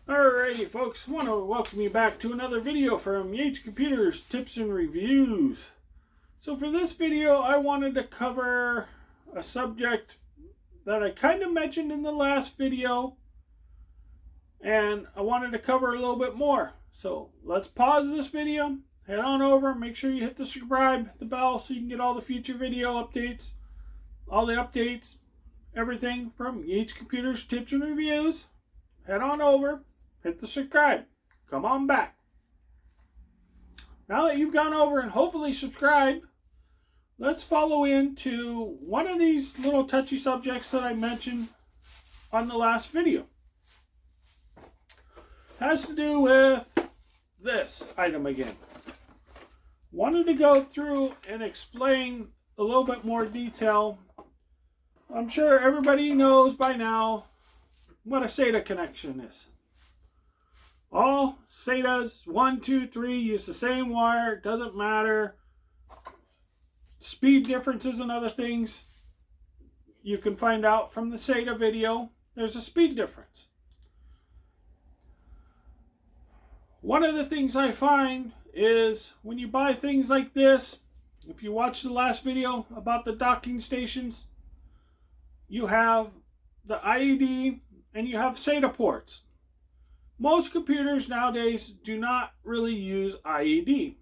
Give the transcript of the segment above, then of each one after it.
Alrighty folks, I want to welcome you back to another video from Yates Computers Tips and Reviews. So for this video I wanted to cover a subject that I kind of mentioned in the last video, and I wanted to cover a little bit more. So let's pause this video, head on over, make sure you hit the subscribe, hit the bell so you can get all the future video updates, all the updates, everything from Yates Computers Tips and Reviews. Head on over, hit the subscribe, come on back. Now that you've gone over and hopefully subscribed, let's follow into one of these little touchy subjects that I mentioned on the last video. It has to do with this item again. Wanted to go through and explain a little bit more detail. I'm sure everybody knows by now what a SATA connection is. All SATAs 1, 2, 3 use the same wire. It doesn't matter. Speed differences and other things you can find out from the SATA video. There's a speed difference. One of the things I find is when you buy things like this, if you watch the last video about the docking stations, you have the IED and you have SATA ports. Most computers nowadays do not really use IED.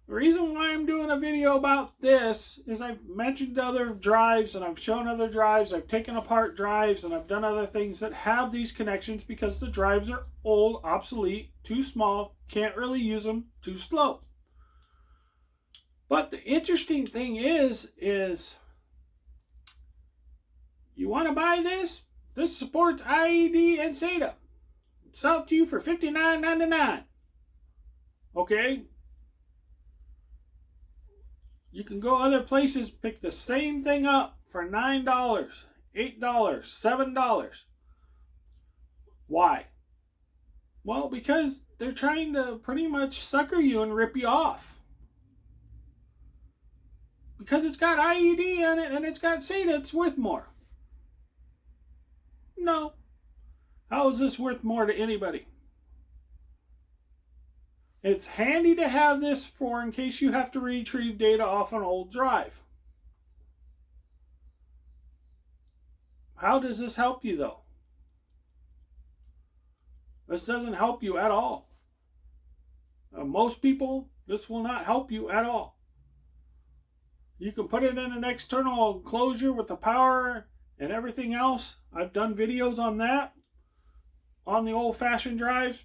The reason why I'm doing a video about this is I've mentioned other drives and I've shown other drives. I've taken apart drives and I've done other things that have these connections because the drives are old, obsolete, too small, can't really use them, too slow. But the interesting thing is you want to buy this? This supports IED and SATA. Sell it to you for $59.99. Okay? You can go other places, pick the same thing up for $9, $8, $7. Why? Well, because they're trying to pretty much sucker you and rip you off. Because it's got IED on it and it's got SATA, it's worth more. No. How is this worth more to anybody? It's handy to have this for in case you have to retrieve data off an old drive. How does this help you though? This doesn't help you at all. Most people, this will not help you at all. You can put it in an external enclosure with the power and everything else. I've done videos on that. On the old-fashioned drives,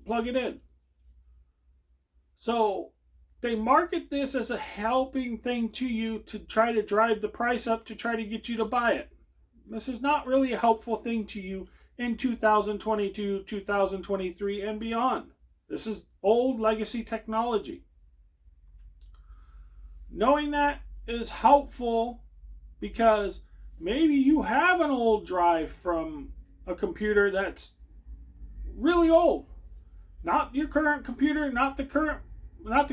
plug it in. So they market this as a helping thing to you to try to drive the price up to try to get you to buy it. This is not really a helpful thing to you in 2022, 2023, and beyond. This is old legacy technology. Knowing that is helpful because maybe you have an old drive from a computer that's really old. Not your current computer, not the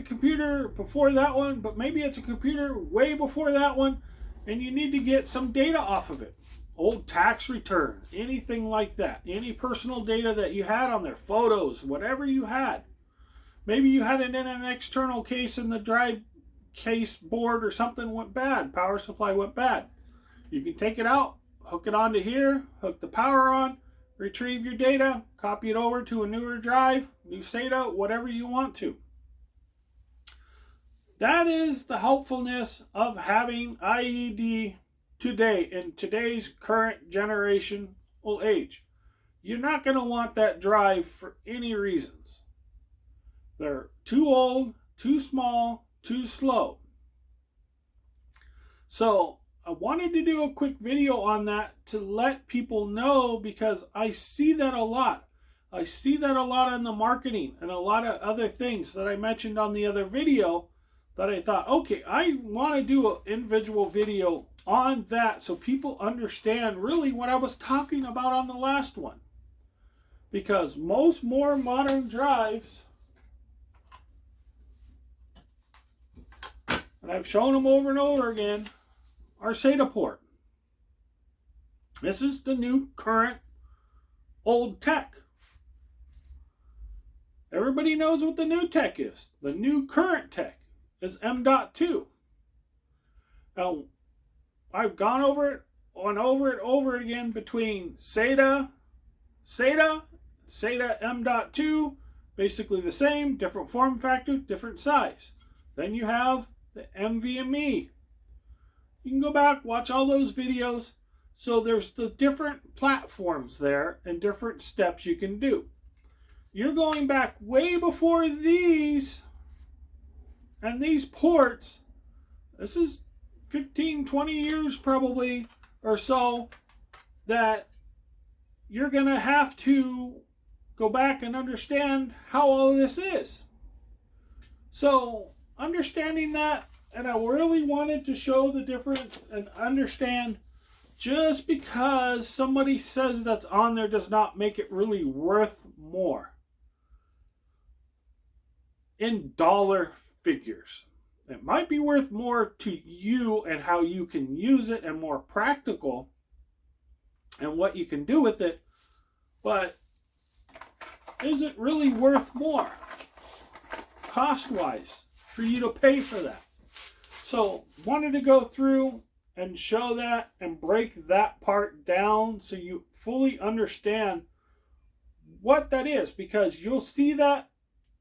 computer before that one, but maybe it's a computer way before that one, and you need to get some data off of it. Old tax return, anything like that. Any personal data that you had on there, photos, whatever you had. Maybe you had it in an external case and the drive case board or something went bad, power supply went bad. You can take it out, hook it onto here, hook the power on, retrieve your data, copy it over to a newer drive, new SATA, whatever you want to. That is the helpfulness of having IED today in today's current generational age. You're not going to want that drive for any reasons. They're too old, too small, too slow. So I wanted to do a quick video on that to let people know because I see that a lot. I see that a lot in the marketing and a lot of other things that I mentioned on the other video that I thought, okay, I want to do an individual video on that so people understand really what I was talking about on the last one. Because most more modern drives, and I've shown them over and over again, are SATA port. This is the new current old tech. Everybody knows what the new tech is. The new current tech is M.2. Now, I've gone over it and over it again between SATA M.2, basically the same, different form factor, different size. Then you have the NVMe. You can go back, watch all those videos. So there's the different platforms there and different steps you can do. You're going back way before these and these ports. This is 15, 20 years probably or so that you're going to have to go back and understand how all of this is. So understanding that, and I really wanted to show the difference and understand, just because somebody says that's on there does not make it really worth more in dollar figures. It might be worth more to you and how you can use it and more practical and what you can do with it, but is it really worth more cost-wise for you to pay for that? So wanted to go through and show that and break that part down so you fully understand what that is, because you'll see that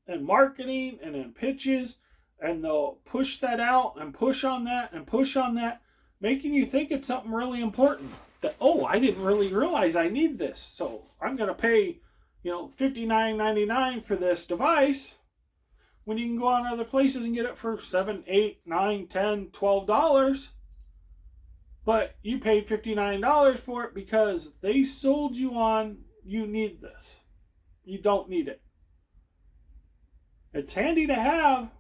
in marketing and in pitches, and they'll push that out and push on that and push on that, making you think it's something really important. That, oh, I didn't really realize I need this, so I'm going to pay, $59.99 for this device, when you can go on other places and get it for $7, $8, $9, $10, $12. But you paid $59 for it because they sold you on, you need this. You don't need it. It's handy to have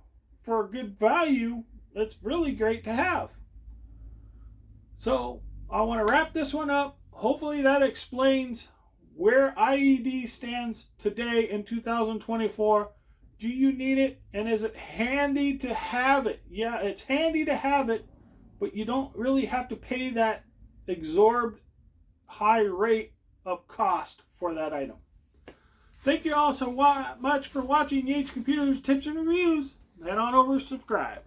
for a good value. It's really great to have. So I want to wrap this one up. Hopefully that explains where IED stands today in 2024. Do you need it? And is it handy to have it? Yeah, it's handy to have it, but you don't really have to pay that exorbitant high rate of cost for that item. Thank you all so much for watching Yates Computers Tips and Reviews. Head on over and subscribe.